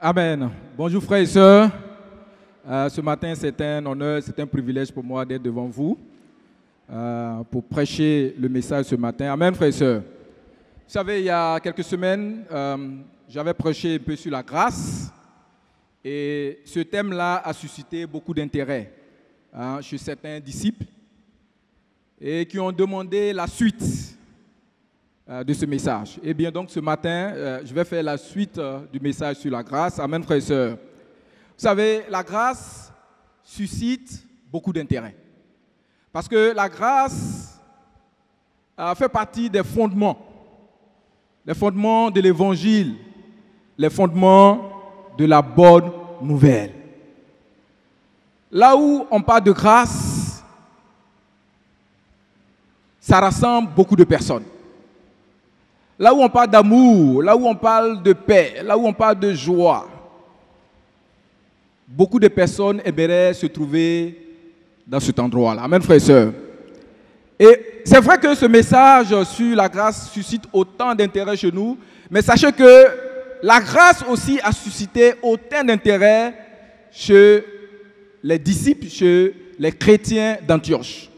Amen. Bonjour frères et sœurs. Ce matin, c'est un honneur, c'est un privilège pour moi d'être devant vous pour prêcher le message ce matin. Amen, frères et sœurs. Vous savez, il y a quelques semaines, j'avais prêché un peu sur la grâce et ce thème-là a suscité beaucoup d'intérêt chez certains disciples et qui ont demandé la suite. de ce message. Eh bien, donc ce matin, je vais faire la suite du message sur la grâce. Amen, frères et sœurs. Vous savez, la grâce suscite beaucoup d'intérêt. Parce que la grâce fait partie des fondements de l'évangile, les fondements de la bonne nouvelle. Là où on parle de grâce, ça rassemble beaucoup de personnes. Là où on parle d'amour, là où on parle de paix, là où on parle de joie, beaucoup de personnes aimeraient se trouver dans cet endroit-là. Amen, frères et sœurs. Et c'est vrai que ce message sur la grâce suscite autant d'intérêt chez nous, mais sachez que la grâce aussi a suscité autant d'intérêt chez les disciples, chez les chrétiens d'Antioche.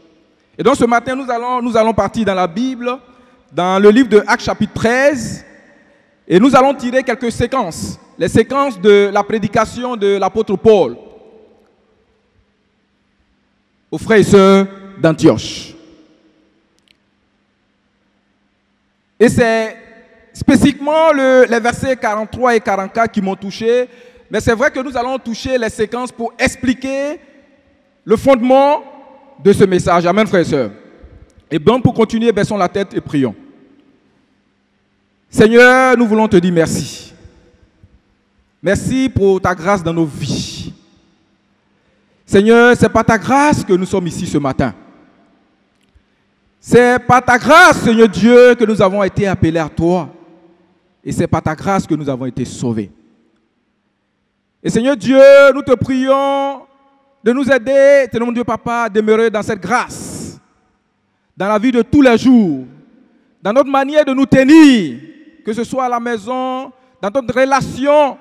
Et donc ce matin, nous allons partir dans la Bible, dans le livre de Actes chapitre 13, et nous allons tirer quelques séquences, les séquences de la prédication de l'apôtre Paul aux frères et sœurs d'Antioche. Et c'est spécifiquement les versets 43 et 44 qui m'ont touché, mais c'est vrai que nous allons toucher les séquences pour expliquer le fondement de ce message. Amen, frères et sœurs. Et bien, pour continuer, baissons la tête et prions. Seigneur, nous voulons te dire merci. Merci pour ta grâce dans nos vies. Seigneur, c'est par ta grâce que nous sommes ici ce matin. C'est par ta grâce, Seigneur Dieu, que nous avons été appelés à toi. Et c'est par ta grâce que nous avons été sauvés. Et Seigneur Dieu, nous te prions de nous aider, mon Dieu Papa, à demeurer dans cette grâce, dans la vie de tous les jours, dans notre manière de nous tenir, que ce soit à la maison, dans notre relation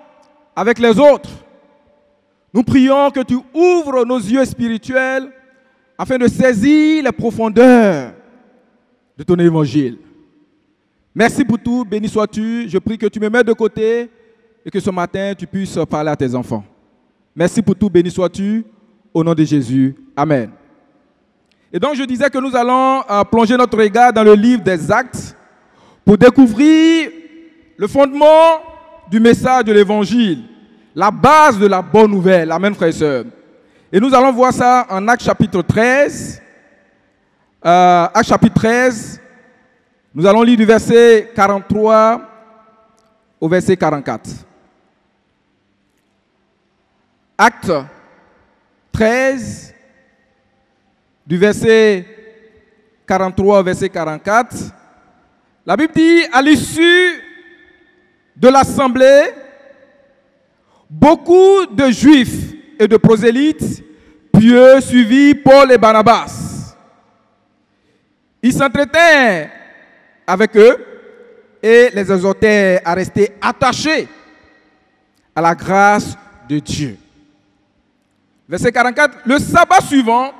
avec les autres. Nous prions que tu ouvres nos yeux spirituels afin de saisir les profondeurs de ton évangile. Merci pour tout, béni sois-tu. Je prie que tu me mettes de côté et que ce matin tu puisses parler à tes enfants. Merci pour tout, béni sois-tu. Au nom de Jésus. Amen. Et donc je disais que nous allons plonger notre regard dans le livre des Actes pour découvrir le fondement du message de l'évangile, la base de la bonne nouvelle. Amen, frères et sœurs. Et nous allons voir ça en Actes chapitre 13. Actes chapitre 13. Nous allons lire du verset 43 au verset 44. Actes 13, du verset 43 au verset 44. La Bible dit, à l'issue de l'assemblée, beaucoup de Juifs et de prosélytes pieux suivirent Paul et Barnabas. Ils s'entretinrent avec eux et les exhortèrent à rester attachés à la grâce de Dieu. Verset 44, le sabbat suivant,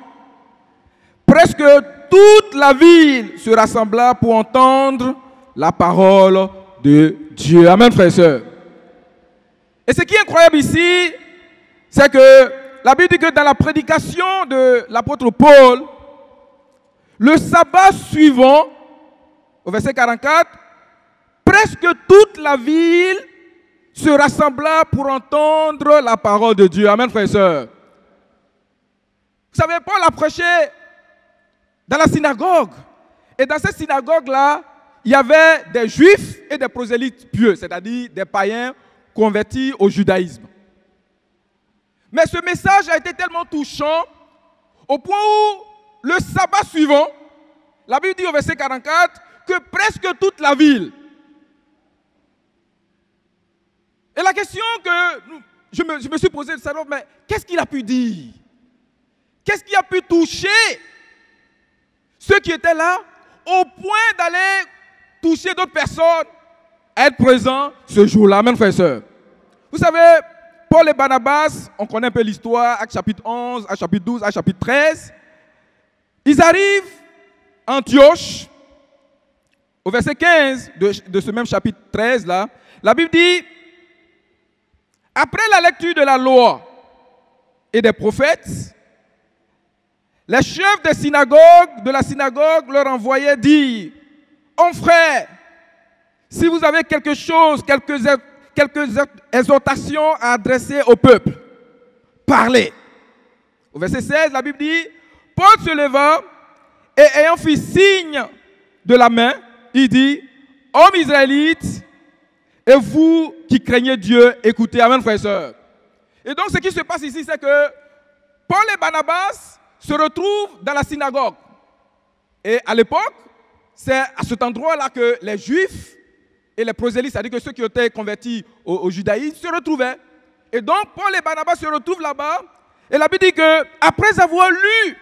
presque toute la ville se rassembla pour entendre la parole de Dieu. Amen, frères et sœurs. Et ce qui est incroyable ici, c'est que la Bible dit que dans la prédication de l'apôtre Paul, le sabbat suivant, au verset 44, presque toute la ville se rassembla pour entendre la parole de Dieu. Amen, frères et sœurs. Vous savez, Paul a prêché dans la synagogue. Et dans cette synagogue-là, il y avait des juifs et des prosélytes pieux, c'est-à-dire des païens convertis au judaïsme. Mais ce message a été tellement touchant au point où le sabbat suivant, la Bible dit au verset 44 que presque toute la ville. Et la question que je me suis posée, c'est mais qu'est-ce qu'il a pu dire? Qu'est-ce qui a pu toucher ceux qui étaient là au point d'aller toucher d'autres personnes à être présents ce jour-là? Amen, frères et sœurs. Vous savez, Paul et Barnabas, on connaît un peu l'histoire, Actes chapitre 11, Actes chapitre 12, Actes chapitre 13. Ils arrivent à Antioche, au verset 15 de ce même chapitre 13, là, la Bible dit, après la lecture de la loi et des prophètes, les chefs de la synagogue leur envoyaient dire, « Ô frères, Si vous avez quelque chose, quelques exhortations à adresser au peuple, parlez. Au verset 16, la Bible dit, Paul se leva et ayant fait signe de la main, il dit, hommes israélites, et vous qui craignez Dieu, écoutez. Amen, frères et sœurs. Et donc, ce qui se passe ici, c'est que Paul et Barnabas se retrouvent dans la synagogue. Et à l'époque, c'est à cet endroit-là que les Juifs et les prosélytes, c'est-à-dire que ceux qui étaient convertis au judaïsme, se retrouvaient. Et donc, Paul et Barnabas se retrouvent là-bas. Et la Bible dit qu'après avoir lu,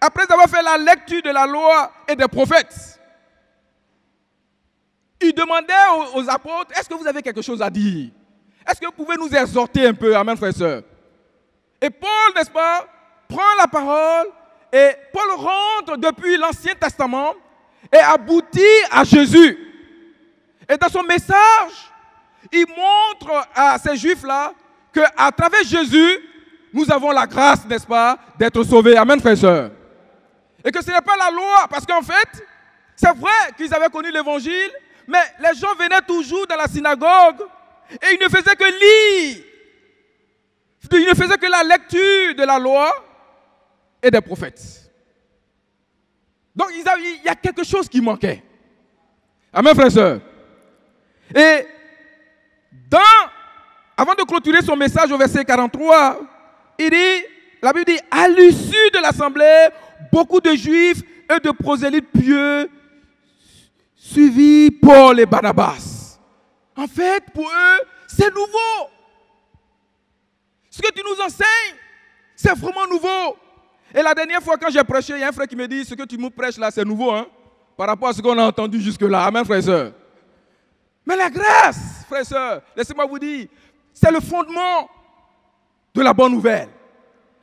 après avoir fait la lecture de la loi et des prophètes, ils demandaient aux apôtres, est-ce que vous avez quelque chose à dire? Est-ce que vous pouvez nous exhorter un peu? Amen, frères et sœurs. Et Paul, n'est-ce pas, prend la parole et Paul rentre depuis l'Ancien Testament et aboutit à Jésus. Et dans son message, il montre à ces Juifs-là qu'à travers Jésus, nous avons la grâce, n'est-ce pas, d'être sauvés. Amen, frères et sœurs. Et que ce n'est pas la loi, parce qu'en fait, c'est vrai qu'ils avaient connu l'Évangile, mais les gens venaient toujours dans la synagogue et ils ne faisaient que lire. Ils ne faisaient que la lecture de la loi et des prophètes. Donc il y a quelque chose qui manquait. Amen, frères et sœurs. Et avant de clôturer son message au verset 43, la Bible dit, à l'issue de l'assemblée, beaucoup de Juifs et de prosélytes pieux suivis Paul et Barnabas. En fait, pour eux, c'est nouveau. Ce que tu nous enseignes, c'est vraiment nouveau. Et la dernière fois quand j'ai prêché, il y a un frère qui me dit, ce que tu nous prêches là, c'est nouveau, hein, par rapport à ce qu'on a entendu jusque-là. Amen, frères et sœurs. Mais la grâce, frères et sœurs, laissez-moi vous dire, c'est le fondement de la bonne nouvelle.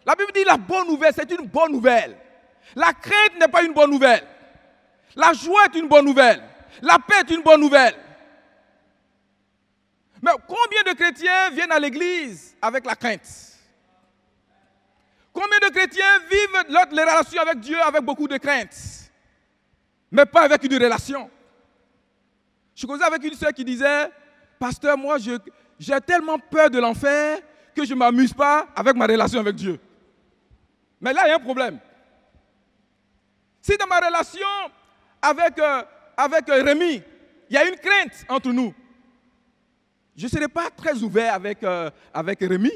La Bible dit la bonne nouvelle, c'est une bonne nouvelle. La crainte n'est pas une bonne nouvelle. La joie est une bonne nouvelle. La paix est une bonne nouvelle. Mais combien de chrétiens viennent à l'église avec la crainte? Combien de chrétiens vivent les relations avec Dieu avec beaucoup de crainte, mais pas avec une relation? Je causais avec une sœur qui disait, pasteur, moi j'ai tellement peur de l'enfer que je ne m'amuse pas avec ma relation avec Dieu. Mais là, il y a un problème. Si dans ma relation avec Rémi, il y a une crainte entre nous, je ne serai pas très ouvert avec Rémi.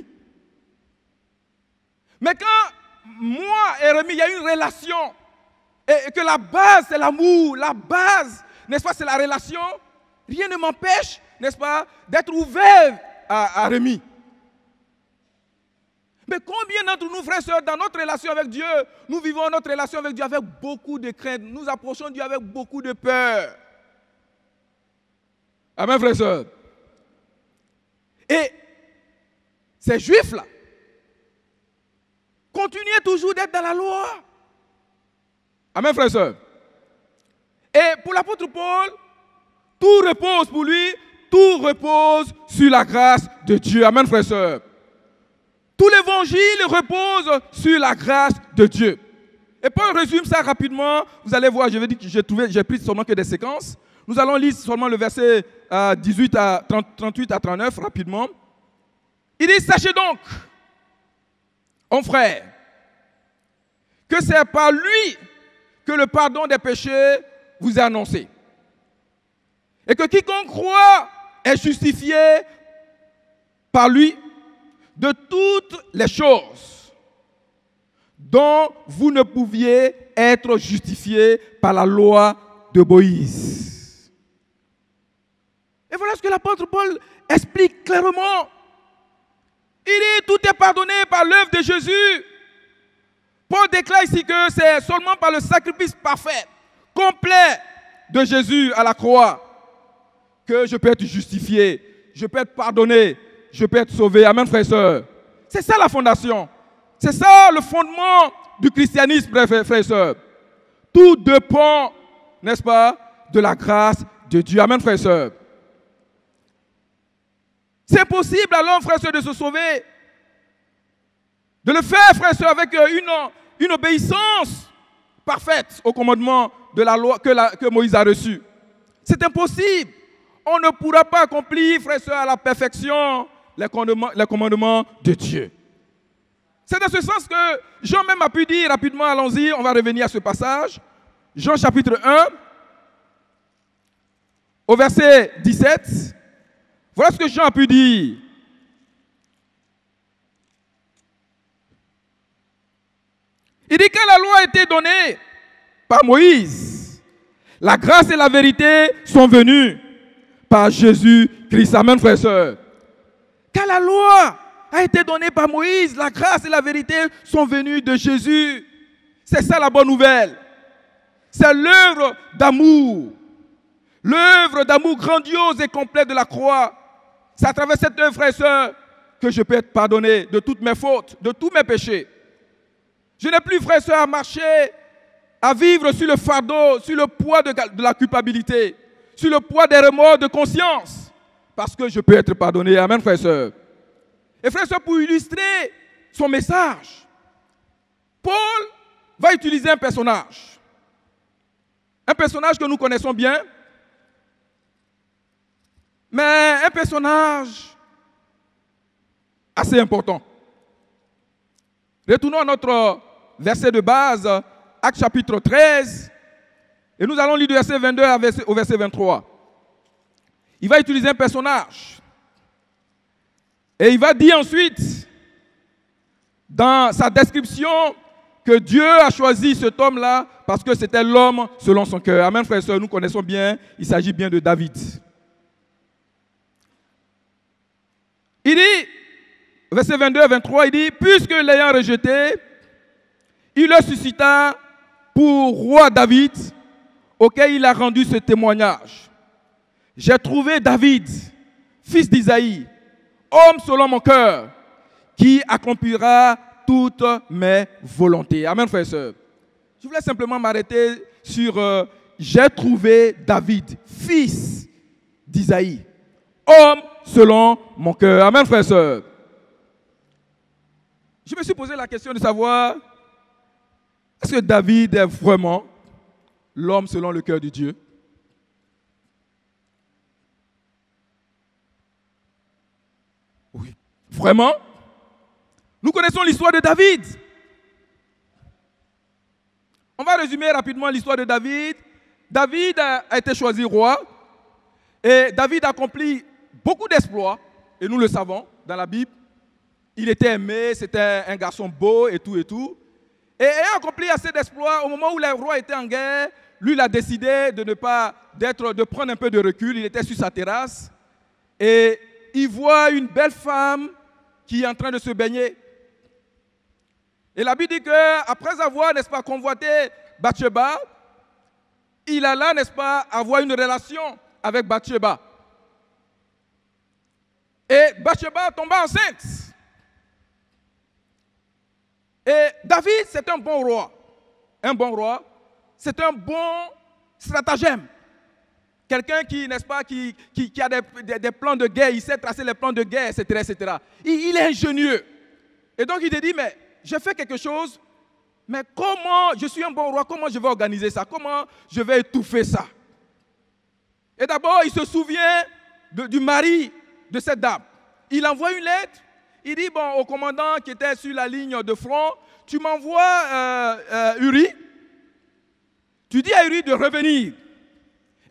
Mais quand moi et Rémi, il y a une relation, et que la base, c'est l'amour, la base, n'est-ce pas, c'est la relation, rien ne m'empêche, n'est-ce pas, d'être ouvert à Rémi. Mais combien d'entre nous, frères et sœurs, dans notre relation avec Dieu, nous vivons notre relation avec Dieu avec beaucoup de crainte, nous approchons Dieu avec beaucoup de peur. Amen, frères et sœurs. Et ces Juifs-là continuaient toujours d'être dans la loi. Amen, frères et sœurs. Et pour l'apôtre Paul, tout repose pour lui, tout repose sur la grâce de Dieu. Amen, frères et sœurs. Tout l'évangile repose sur la grâce de Dieu. Et Paul résume ça rapidement. Vous allez voir, j'ai pris seulement que des séquences. Nous allons lire seulement le verset 38 à 39 rapidement. Il dit, sachez donc, mon frère, que c'est par lui que le pardon des péchés vous est annoncé. Et que quiconque croit est justifié par lui de toutes les choses dont vous ne pouviez être justifiés par la loi de Moïse. Et voilà ce que l'apôtre Paul explique clairement. Il dit, tout est pardonné par l'œuvre de Jésus. Paul déclare ici que c'est seulement par le sacrifice parfait, complet de Jésus à la croix, que je peux être justifié, je peux être pardonné, je peux être sauvé. Amen, frères et sœurs. C'est ça la fondation. C'est ça le fondement du christianisme, frères et sœurs. Tout dépend, n'est-ce pas, de la grâce de Dieu. Amen, frères et sœurs. C'est possible alors, frères et sœurs, de se sauver. De le faire, frères et sœurs, avec une obéissance parfaite au commandement de la loi que Moïse a reçu. C'est impossible. on ne pourra pas accomplir, frères et sœurs, à la perfection les commandements de Dieu. C'est dans ce sens que Jean même a pu dire rapidement, allons-y, on va revenir à ce passage. Jean chapitre 1, au verset 17. Voilà ce que Jean a pu dire. Il dit que la loi a été donnée par Moïse. La grâce et la vérité sont venues par Jésus-Christ. Amen, frères et sœurs. Car la loi a été donnée par Moïse, la grâce et la vérité sont venues de Jésus. C'est ça la bonne nouvelle. C'est l'œuvre d'amour grandiose et complète de la croix. C'est à travers cette œuvre, frères et sœurs, que je peux être pardonné de toutes mes fautes, de tous mes péchés. Je n'ai plus, frères et sœurs, à marcher, à vivre sur le fardeau, sur le poids de la culpabilité, sur le poids des remords de conscience, parce que je peux être pardonné. Amen, frères et sœurs. Et frères et sœurs, pour illustrer son message, Paul va utiliser un personnage que nous connaissons bien, mais un personnage assez important. Retournons à notre verset de base, Actes chapitre 13, et nous allons lire du verset 22 au verset 23. Il va utiliser un personnage. Et il va dire ensuite, dans sa description, que Dieu a choisi cet homme-là parce que c'était l'homme selon son cœur. Amen, frères et sœurs, nous connaissons bien, il s'agit bien de David. Il dit, verset 22 et 23, il dit, puisque l'ayant rejeté, il le suscita pour roi David, auquel il a rendu ce témoignage. J'ai trouvé David, fils d'Isaïe, homme selon mon cœur, qui accomplira toutes mes volontés. Amen, frères et sœurs. Je voulais simplement m'arrêter sur j'ai trouvé David, fils d'Isaïe, homme selon mon cœur. Amen, frères et sœurs. Je me suis posé la question de savoir, est-ce que David est vraiment l'homme selon le cœur de Dieu? Oui. Vraiment? Nous connaissons l'histoire de David. On va résumer rapidement l'histoire de David. David a été choisi roi et David a accompli beaucoup d'exploits, et nous le savons dans la Bible. Il était aimé, c'était un garçon beau et tout et tout. Et ayant accompli assez d'exploits, au moment où les rois étaient en guerre, lui il a décidé de prendre un peu de recul. Il était sur sa terrasse et il voit une belle femme qui est en train de se baigner. Et la Bible dit qu'après avoir, n'est-ce pas, convoité Bathsheba, il alla, n'est-ce pas, avoir une relation avec Bathsheba. Et Bathsheba tomba enceinte. Et David, c'est un bon roi. Un bon roi, c'est un bon stratagème. Quelqu'un qui, n'est-ce pas, qui a des plans de guerre, il sait tracer les plans de guerre, etc., etc. Il est ingénieux. Et donc il te dit, mais j'ai fait quelque chose, mais comment, je suis un bon roi, comment je vais organiser ça? Comment je vais étouffer ça? Et d'abord, il se souvient du mari de cette dame. Il envoie une lettre. Il dit, bon, au commandant qui était sur la ligne de front, tu m'envoies Uri. Tu dis à Uri de revenir.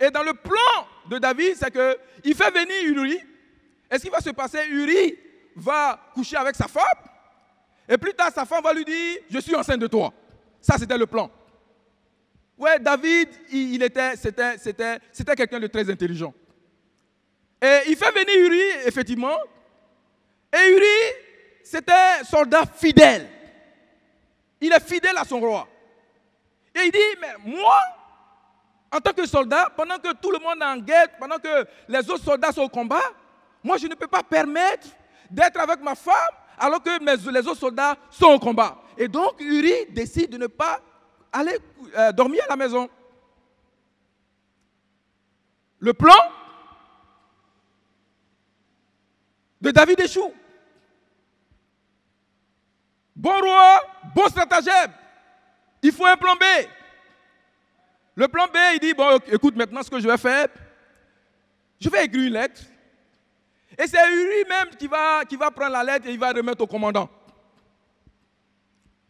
Et dans le plan de David, c'est qu'il fait venir Uri. Et ce qui va se passer, Uri va coucher avec sa femme. Et plus tard, sa femme va lui dire, je suis enceinte de toi. Ça, c'était le plan. Ouais, David, c'était quelqu'un de très intelligent. Et il fait venir Uri, effectivement. Et Uri, c'était un soldat fidèle. Il est fidèle à son roi. Et il dit, mais moi, en tant que soldat, pendant que tout le monde est en guerre, pendant que les autres soldats sont au combat, moi, je ne peux pas permettre d'être avec ma femme alors que les autres soldats sont au combat. Et donc, Uri décide de ne pas aller dormir à la maison. Le plan de David échoue. Bon roi, bon stratagème. Il faut un plan B. Le plan B, il dit, bon, écoute maintenant ce que je vais faire. Je vais écrire une lettre. Et c'est Uri même qui va prendre la lettre et il va remettre au commandant.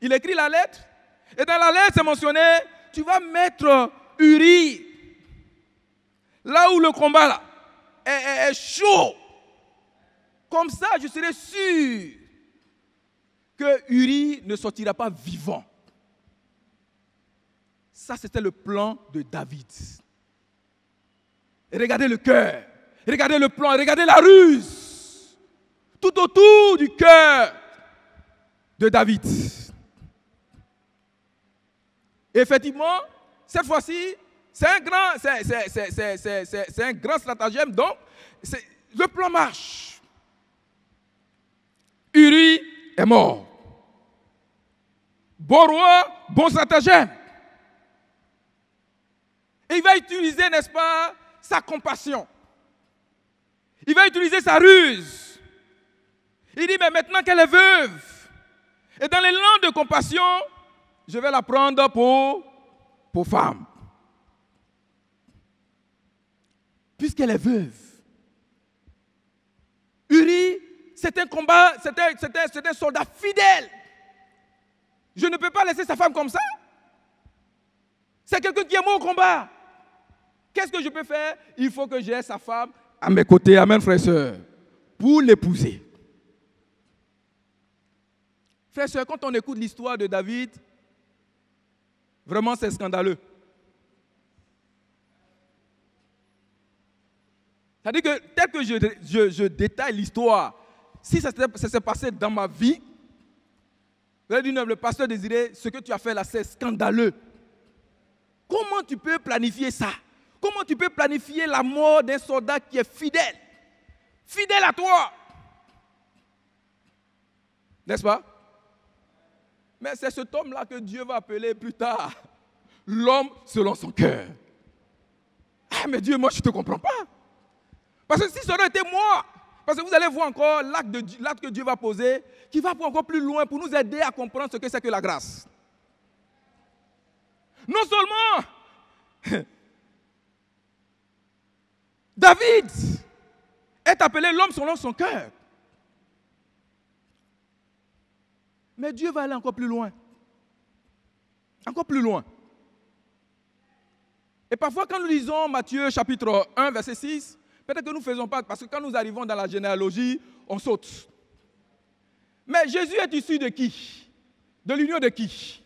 Il écrit la lettre. Et dans la lettre, c'est mentionné, tu vas mettre Uri là où le combat là, est chaud. Comme ça, je serai sûr que Uri ne sortira pas vivant. Ça, c'était le plan de David. Et regardez le cœur, regardez le plan, regardez la ruse. Tout autour du cœur de David. Et effectivement, cette fois-ci, c'est un grand stratagème. Donc, le plan marche. Uri est mort. Bon roi, bon stratagème. Et il va utiliser, n'est-ce pas, sa compassion. Il va utiliser sa ruse. Il dit, mais maintenant qu'elle est veuve, et dans l'élan de compassion, je vais la prendre pour femme. Puisqu'elle est veuve. Uri, c'est un combat, c'est un soldat fidèle. Je ne peux pas laisser sa femme comme ça. C'est quelqu'un qui est mort au combat. Qu'est-ce que je peux faire? Il faut que j'aie sa femme à mes côtés, amen frères et sœurs, pour l'épouser. Frères et sœurs, quand on écoute l'histoire de David, vraiment c'est scandaleux. C'est-à-dire que tel que je détaille l'histoire, si ça s'est passé dans ma vie, le pasteur Désiré, ce que tu as fait là, c'est scandaleux. Comment tu peux planifier ça? Comment tu peux planifier la mort d'un soldat qui est fidèle? Fidèle à toi. N'est-ce pas? Mais c'est cet homme-là que Dieu va appeler plus tard l'homme selon son cœur. Ah, mais Dieu, moi, je ne te comprends pas. Parce que si ça aurait été moi, parce que vous allez voir encore l'acte que Dieu va poser, qui va encore plus loin pour nous aider à comprendre ce que c'est que la grâce. Non seulement David est appelé l'homme selon son cœur, mais Dieu va aller encore plus loin. Encore plus loin. Et parfois, quand nous lisons Matthieu chapitre 1, verset 6, peut-être que nous ne faisons pas, parce que quand nous arrivons dans la généalogie, on saute. Mais Jésus est issu de qui? De l'union de qui?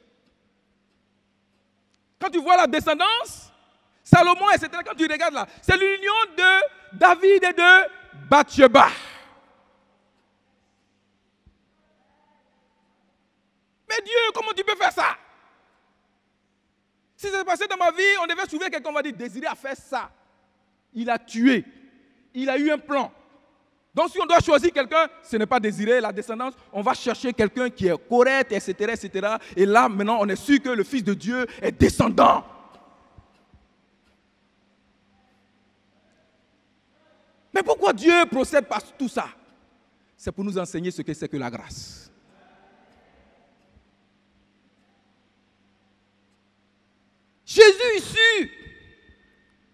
Quand tu vois la descendance, Salomon, etc., quand tu regardes là, c'est l'union de David et de Bathsheba. Mais Dieu, comment tu peux faire ça? Si ça s'est passé dans ma vie, on devait trouver quelqu'un, on va dire, Désiré a fait ça. Il a tué. Il a eu un plan. Donc si on doit choisir quelqu'un, ce n'est pas Désiré, la descendance, on va chercher quelqu'un qui est correct, etc., etc. Et là, maintenant, on est sûr que le Fils de Dieu est descendant. Mais pourquoi Dieu procède par tout ça? C'est pour nous enseigner ce que c'est que la grâce. Jésus issu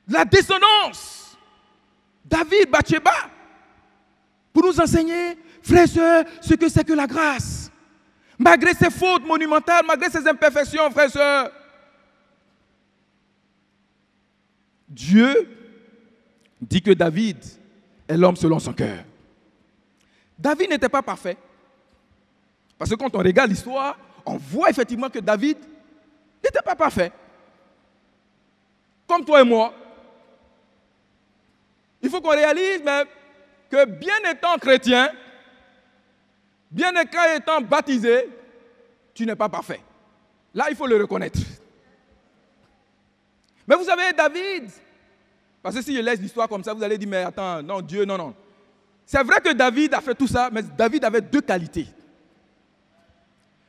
de la descendance, David, Bathsheba, pour nous enseigner, frères et sœurs, ce que c'est que la grâce. Malgré ses fautes monumentales, malgré ses imperfections, frères et sœurs, Dieu dit que David est l'homme selon son cœur. David n'était pas parfait. Parce que quand on regarde l'histoire, on voit effectivement que David n'était pas parfait. Comme toi et moi. Il faut qu'on réalise même que bien étant chrétien, bien étant baptisé, tu n'es pas parfait. Là, il faut le reconnaître. Mais vous savez, David, parce que si je laisse l'histoire comme ça, vous allez dire, mais attends, non, Dieu, non, non. C'est vrai que David a fait tout ça, mais David avait deux qualités.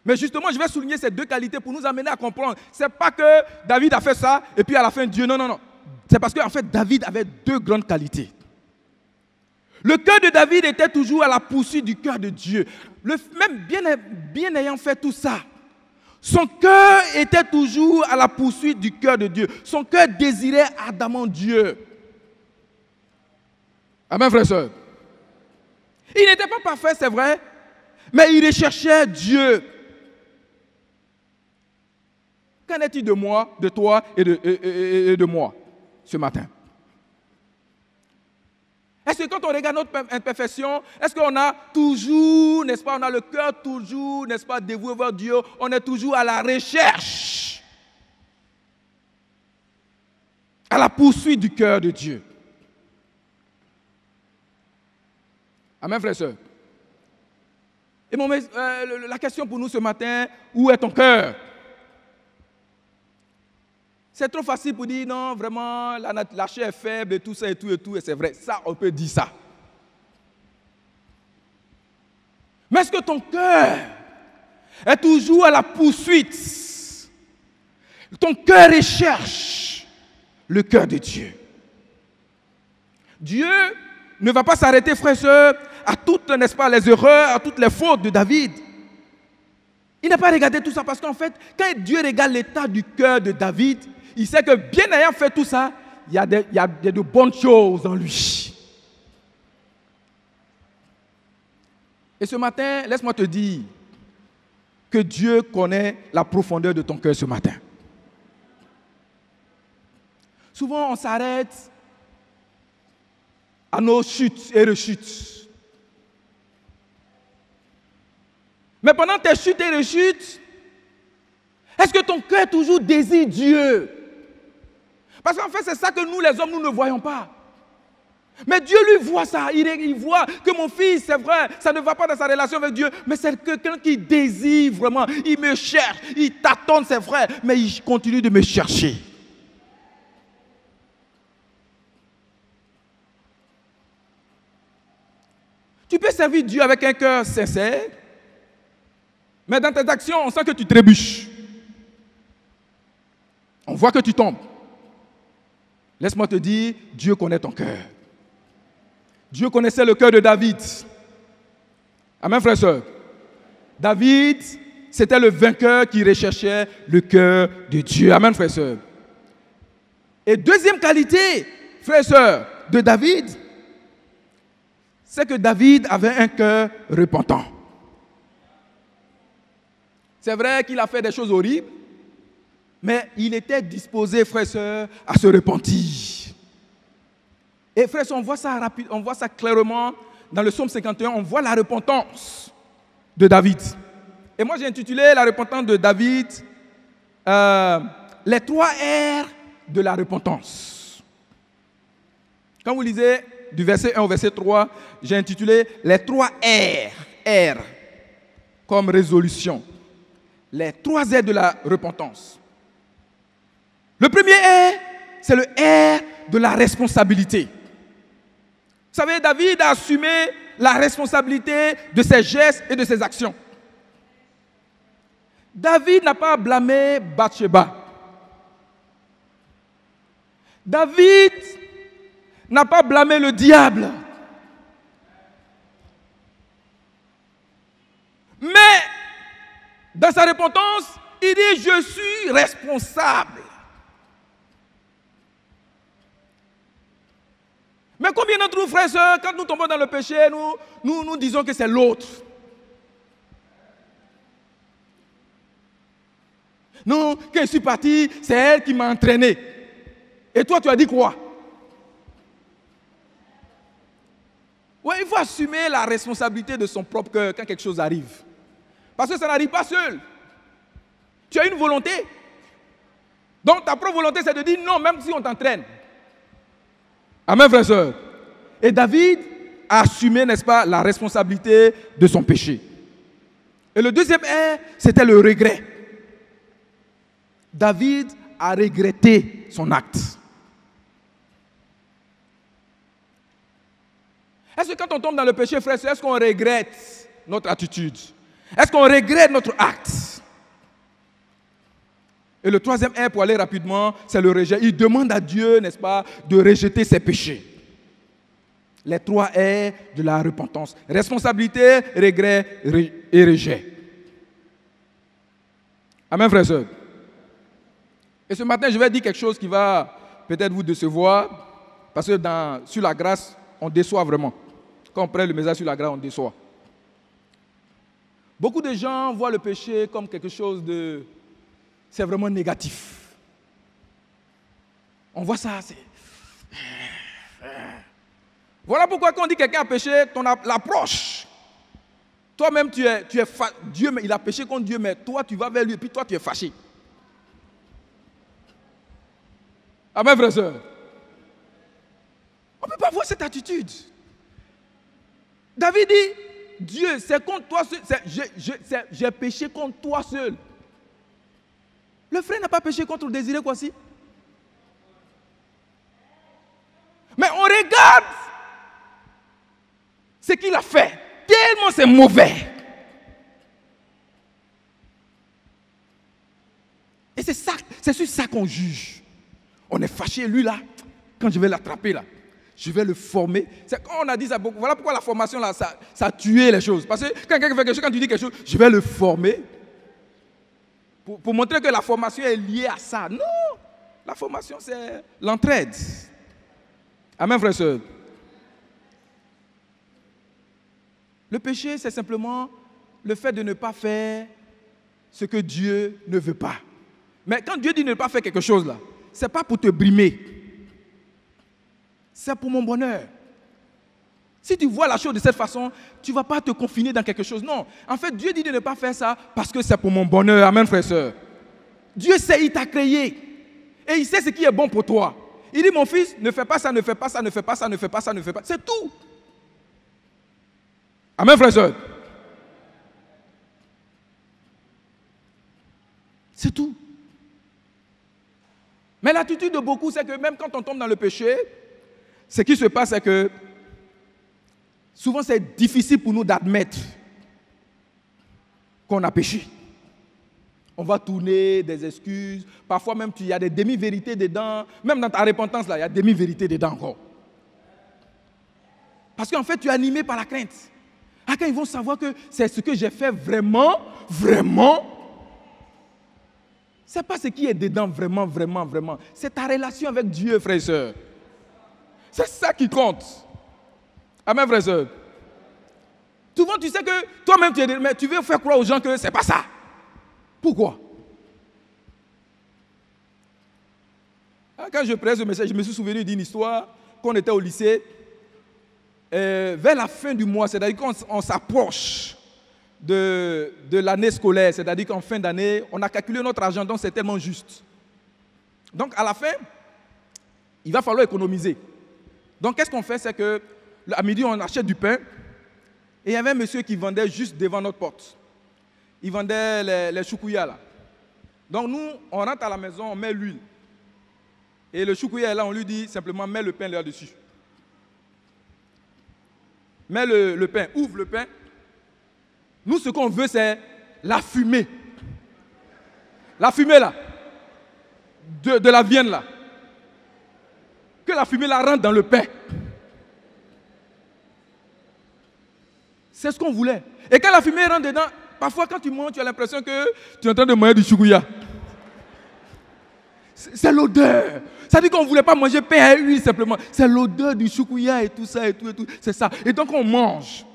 Mais justement, je vais souligner ces deux qualités pour nous amener à comprendre. Ce n'est pas que David a fait ça et puis à la fin Dieu. Non, non, non. C'est parce qu'en fait, David avait deux grandes qualités. Le cœur de David était toujours à la poursuite du cœur de Dieu. Même bien ayant fait tout ça, son cœur était toujours à la poursuite du cœur de Dieu. Son cœur désirait ardemment Dieu. Amen, frère et soeur. Il n'était pas parfait, c'est vrai, mais il recherchait Dieu. Qu'en est-il de moi, de toi et de moi ce matin? Est-ce que quand on regarde notre imperfection, est-ce qu'on a toujours, n'est-ce pas, on a le cœur toujours, n'est-ce pas, dévoué vers Dieu, on est toujours à la recherche, à la poursuite du cœur de Dieu? Amen, frère et soeur. Et la question pour nous ce matin, où est ton cœur? C'est trop facile pour dire non, vraiment, la chair est faible et tout ça et tout, et c'est vrai. Ça, on peut dire ça. Mais est-ce que ton cœur est toujours à la poursuite? Ton cœur recherche le cœur de Dieu. Dieu ne va pas s'arrêter, frères et sœurs, à toutes, n'est-ce pas, les erreurs, à toutes les fautes de David. Il n'a pas regardé tout ça parce qu'en fait, quand Dieu regarde l'état du cœur de David, il sait que bien ayant fait tout ça, il y a de bonnes choses en lui. Et ce matin, laisse-moi te dire que Dieu connaît la profondeur de ton cœur ce matin. Souvent, on s'arrête à nos chutes et rechutes. Mais pendant tes chutes et rechutes, est-ce que ton cœur toujours désire Dieu? Parce qu'en fait, c'est ça que nous, les hommes, nous ne voyons pas. Mais Dieu, lui, voit ça. Il voit que mon fils, c'est vrai, ça ne va pas dans sa relation avec Dieu, mais c'est quelqu'un qui désire vraiment. Il me cherche, il tâtonne, c'est vrai, mais il continue de me chercher. Tu peux servir Dieu avec un cœur sincère, mais dans tes actions, on sent que tu trébuches. On voit que tu tombes. Laisse-moi te dire, Dieu connaît ton cœur. Dieu connaissait le cœur de David. Amen, frère et soeur. David, c'était le vainqueur qui recherchait le cœur de Dieu. Amen, frère et soeur. Et deuxième qualité, frère et soeur, de David, c'est que David avait un cœur repentant. C'est vrai qu'il a fait des choses horribles, mais il était disposé, frère et sœurs, à se repentir. Et frère et sœurs, on voit ça clairement dans le psaume 51, on voit la repentance de David. Et moi j'ai intitulé la repentance de David les 3 R de la repentance. Quand vous lisez du verset 1 au verset 3, j'ai intitulé les 3 R comme résolution. Les 3 R de la repentance. Le premier R, c'est le R de la responsabilité. Vous savez, David a assumé la responsabilité de ses gestes et de ses actions. David n'a pas blâmé Bathsheba. David n'a pas blâmé le diable. Mais dans sa repentance, il dit « Je suis responsable ». Mais combien d'entre nous, frères et sœurs, quand nous tombons dans le péché, nous disons que c'est l'autre. Non, quand je suis parti, c'est elle qui m'a entraîné. Et toi, tu as dit quoi? Oui, il faut assumer la responsabilité de son propre cœur quand quelque chose arrive. Parce que ça n'arrive pas seul. Tu as une volonté. Donc ta propre volonté, c'est de dire non, même si on t'entraîne. Amen, frères et sœurs. Et David a assumé, n'est-ce pas, la responsabilité de son péché. Et le deuxième R, c'était le regret. David a regretté son acte. Est-ce que quand on tombe dans le péché, frère, est-ce qu'on regrette notre attitude? Est-ce qu'on regrette notre acte? Et le troisième R, pour aller rapidement, c'est le rejet. Il demande à Dieu, n'est-ce pas, de rejeter ses péchés. Les 3 R de la repentance. Responsabilité, regret et rejet. Amen, frères et sœurs. Et ce matin, je vais dire quelque chose qui va peut-être vous décevoir, parce que sur la grâce, on déçoit vraiment. Quand on prend le message sur la grâce, on déçoit. Beaucoup de gens voient le péché comme quelque chose de... C'est vraiment négatif. On voit ça, c'est... Voilà pourquoi quand on dit que quelqu'un a péché, ton approche. Toi-même, Dieu, il a péché contre Dieu, mais toi, tu vas vers lui et puis toi, tu es fâché. Amen, frère et soeur. On ne peut pas avoir cette attitude. David dit, Dieu, c'est contre toi seul. J'ai péché contre toi seul. Le frère n'a pas péché contre le désiré, quoi si. Mais on regarde ce qu'il a fait. Tellement c'est mauvais. Et c'est sur ça qu'on juge. On est fâché, lui là, quand je vais l'attraper là, je vais le former. Quand on a dit ça, voilà pourquoi la formation là, ça a tué les choses. Parce que quand quelqu'un fait quelque chose, quand tu dis quelque chose, je vais le former. Pour montrer que la formation est liée à ça. Non, la formation c'est l'entraide. Amen, frère et soeur. Le péché, c'est simplement le fait de ne pas faire ce que Dieu ne veut pas. Mais quand Dieu dit ne pas faire quelque chose là, ce n'est pas pour te brimer. C'est pour mon bonheur. Si tu vois la chose de cette façon, tu ne vas pas te confiner dans quelque chose. Non. En fait, Dieu dit de ne pas faire ça parce que c'est pour mon bonheur. Amen, frère et soeur. Dieu sait, il t'a créé. Et il sait ce qui est bon pour toi. Il dit, mon fils, ne fais pas ça, ne fais pas ça, ne fais pas ça, ne fais pas ça, ne fais pas ça. C'est tout. Amen, frère et soeur. C'est tout. Mais l'attitude de beaucoup, c'est que même quand on tombe dans le péché, ce qui se passe, c'est que souvent c'est difficile pour nous d'admettre qu'on a péché. On va tourner des excuses. Parfois même, il y a des demi-vérités dedans. Même dans ta repentance, là, il y a des demi-vérités dedans encore. Parce qu'en fait, tu es animé par la crainte. Ah, quand ils vont savoir que c'est ce que j'ai fait vraiment, vraiment, ce n'est pas ce qui est dedans vraiment, vraiment, vraiment. C'est ta relation avec Dieu, frère et soeur. C'est ça qui compte. Amen, frère et soeur. Souvent, tu sais que toi-même, tu veux faire croire aux gens que ce n'est pas ça. Pourquoi? Quand je prêche ce message, je me suis souvenu d'une histoire qu'on était au lycée. Vers la fin du mois, c'est-à-dire qu'on s'approche de l'année scolaire, c'est-à-dire qu'en fin d'année, on a calculé notre argent, donc c'est tellement juste. Donc à la fin, il va falloir économiser. Donc qu'est-ce qu'on fait? C'est qu'à midi, on achète du pain, et il y avait un monsieur qui vendait juste devant notre porte. Il vendait les choukouya là. Donc nous, on rentre à la maison, on met l'huile. Et le choukouya est là, on lui dit simplement, mets le pain là-dessus. Mets le pain, ouvre le pain. Nous, ce qu'on veut, c'est la fumée. La fumée, là. De la viande, là. Que la fumée, là, rentre dans le pain. C'est ce qu'on voulait. Et quand la fumée rentre dedans, parfois, quand tu manges, tu as l'impression que tu es en train de manger du choukouya. C'est l'odeur. Ça dit qu'on ne voulait pas manger pain à huile simplement. C'est l'odeur du choukouya et tout ça, et tout, et tout. C'est ça. Et donc, on mange.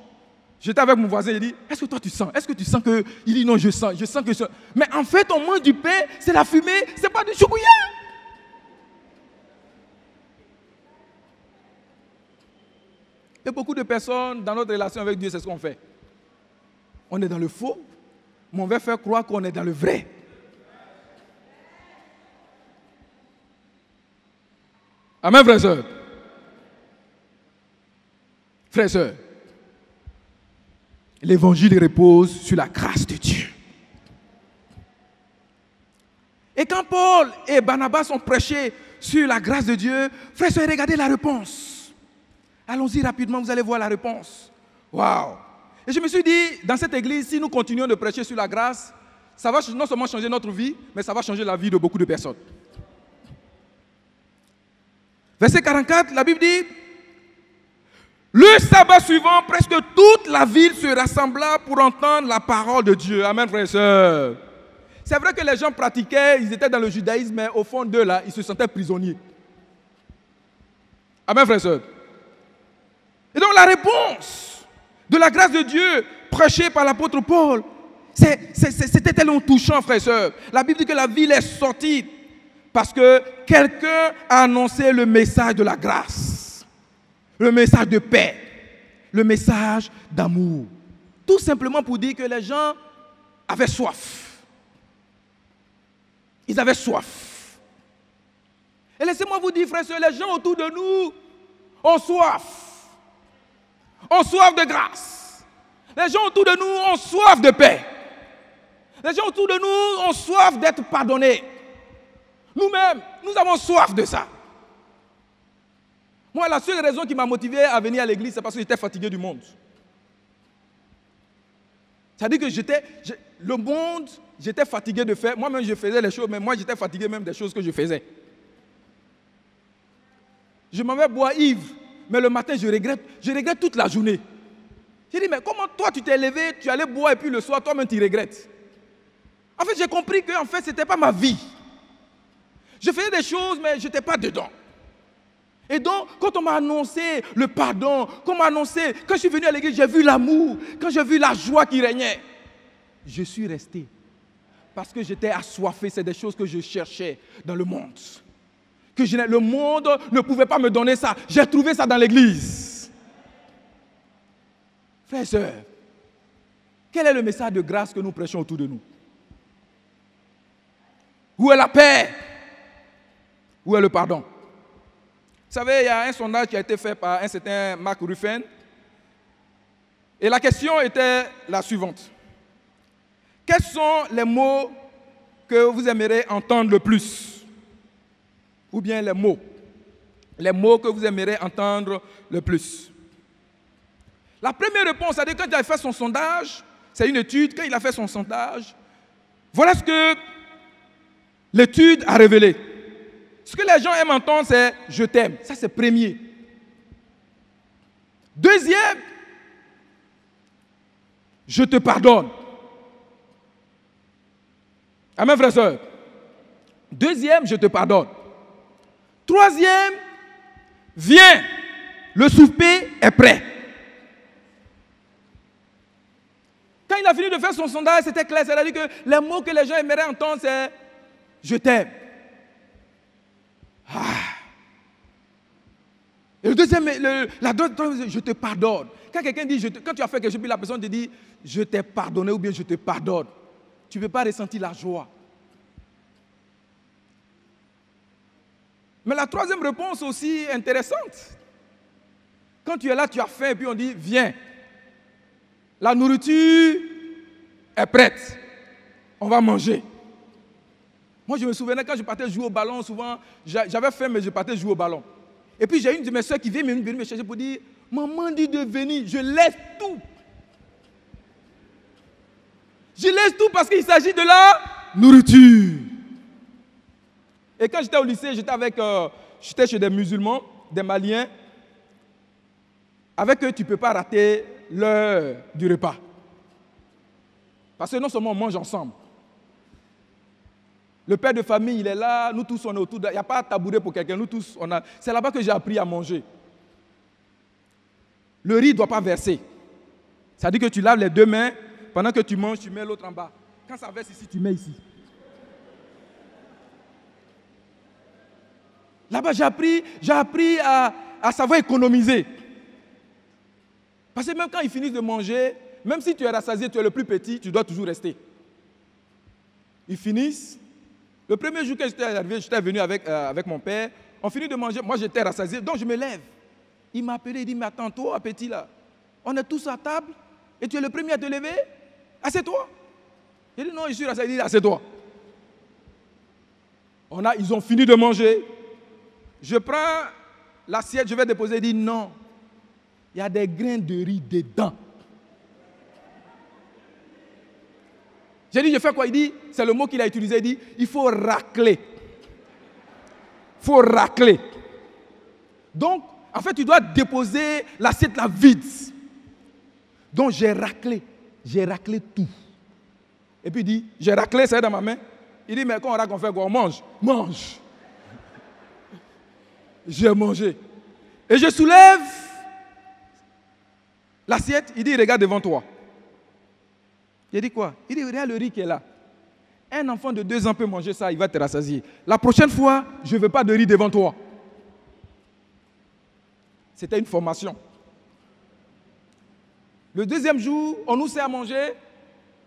J'étais avec mon voisin, il dit, est-ce que toi tu sens? Est-ce que tu sens que... Il dit, non, je sens que... Mais en fait, on mange du pain, c'est la fumée, c'est pas du choukouya. Et beaucoup de personnes, dans notre relation avec Dieu, c'est ce qu'on fait. On est dans le faux, mais on veut faire croire qu'on est dans le vrai. Amen, frère et soeur. Frère et soeur. L'évangile repose sur la grâce de Dieu. Et quand Paul et Barnabas ont prêché sur la grâce de Dieu, frère et soeur, regardez la réponse. Allons-y rapidement, vous allez voir la réponse. Waouh! Et je me suis dit, dans cette église, si nous continuons de prêcher sur la grâce, ça va non seulement changer notre vie, mais ça va changer la vie de beaucoup de personnes. Verset 44, la Bible dit, le sabbat suivant, presque toute la ville se rassembla pour entendre la parole de Dieu. Amen, frères et sœurs. C'est vrai que les gens pratiquaient, ils étaient dans le judaïsme, mais au fond d'eux, là, ils se sentaient prisonniers. Amen, frères et sœurs. la réponse de la grâce de Dieu prêchée par l'apôtre Paul, c'était tellement touchant, frères et sœurs. La Bible dit que la ville est sortie parce que quelqu'un a annoncé le message de la grâce, le message de paix, le message d'amour. Tout simplement pour dire que les gens avaient soif. Ils avaient soif. Et laissez-moi vous dire, frères et sœurs, les gens autour de nous ont soif. Ont soif de grâce. Les gens autour de nous ont soif de paix. Les gens autour de nous ont soif d'être pardonnés. Nous-mêmes, nous avons soif de ça. Moi, la seule raison qui m'a motivé à venir à l'église, c'est parce que j'étais fatigué du monde. C'est-à-dire que le monde, j'étais fatigué de faire. Moi-même, je faisais les choses, mais moi, j'étais fatigué même des choses que je faisais. Je m'en vais boire ivre, mais le matin, je regrette toute la journée. J'ai dit, mais comment toi, tu t'es levé, tu allais boire et puis le soir, toi-même, tu regrettes. En fait, j'ai compris que en fait, ce n'était pas ma vie. Je faisais des choses, mais je n'étais pas dedans. Et donc, quand on m'a annoncé le pardon, quand je suis venu à l'église, j'ai vu l'amour, quand j'ai vu la joie qui régnait, je suis resté. Parce que j'étais assoiffé, c'est des choses que je cherchais dans le monde. Le monde ne pouvait pas me donner ça. J'ai trouvé ça dans l'église. Frères et sœurs, quel est le message de grâce que nous prêchons autour de nous? Où est la paix? Où est le pardon? Vous savez, il y a un sondage qui a été fait par un certain Mark Ruffin. Et la question était la suivante. Quels sont les mots que vous aimeriez entendre le plus? Ou bien les mots que vous aimeriez entendre le plus. La première réponse, c'est-à-dire quand il a fait son sondage, c'est une étude, quand il a fait son sondage, voilà ce que l'étude a révélé. Ce que les gens aiment entendre, c'est « je t'aime ». Ça, c'est premier. Deuxième, « je te pardonne ». Amen, frères et sœurs. Deuxième, « je te pardonne ». Troisième, « viens, le souper est prêt ». Quand il a fini de faire son sondage, c'était clair. C'est-à-dire que les mots que les gens aimeraient entendre, c'est « je t'aime ». Ah. Et le deuxième, je te pardonne. Quand quelqu'un dit, quand tu as fait quelque chose, puis la personne te dit, je t'ai pardonné ou bien je te pardonne, tu ne peux pas ressentir la joie. Mais la troisième réponse aussi intéressante. Quand tu es là, tu as faim, et puis on dit, viens. La nourriture est prête. On va manger. Moi, je me souvenais quand je partais jouer au ballon, souvent, j'avais faim, mais je partais jouer au ballon. Et puis, j'ai une de mes soeurs qui vient me chercher pour dire, maman dit de venir, je laisse tout. Je laisse tout parce qu'il s'agit de la nourriture. Et quand j'étais au lycée, j'étais chez des musulmans, des Maliens. Avec eux, tu ne peux pas rater l'heure du repas. Parce que non seulement on mange ensemble. Le père de famille, il est là, nous tous on est autour. Il n'y a pas de tabouret pour quelqu'un, nous tous on a. C'est là-bas que j'ai appris à manger. Le riz ne doit pas verser. Ça dit que tu laves les deux mains, pendant que tu manges, tu mets l'autre en bas. Quand ça verse ici, tu mets ici. Là-bas, j'ai appris à savoir économiser. Parce que même quand ils finissent de manger, même si tu es rassasié, tu es le plus petit, tu dois toujours rester. Ils finissent. Le premier jour que j'étais arrivé, j'étais venu avec mon père. On finit de manger. Moi, j'étais rassasié, donc je me lève. Il m'a appelé, il dit, mais attends, toi, petit là, on est tous à table et tu es le premier à te lever. Assieds-toi. J'ai dit, non, je suis rassasié. Il dit, assieds-toi. Ils ont fini de manger. Je prends l'assiette, je vais déposer. Il dit, non, il y a des grains de riz dedans. J'ai dit, je fais quoi? Il dit, c'est le mot qu'il a utilisé, il dit, il faut racler. Il faut racler. Donc, en fait, tu dois déposer l'assiette là vide. Donc, j'ai raclé tout. Et puis il dit, j'ai raclé, ça est dans ma main. Il dit, mais quand on racle, on fait quoi? On mange. Mange. J'ai mangé. Et je soulève L'assiette, il dit, regarde devant toi. Il dit quoi? Il dit, regarde le riz qui est là. Un enfant de 2 ans peut manger ça, il va te rassasier. La prochaine fois, je ne veux pas de riz devant toi. C'était une formation. Le deuxième jour, on nous sert à manger,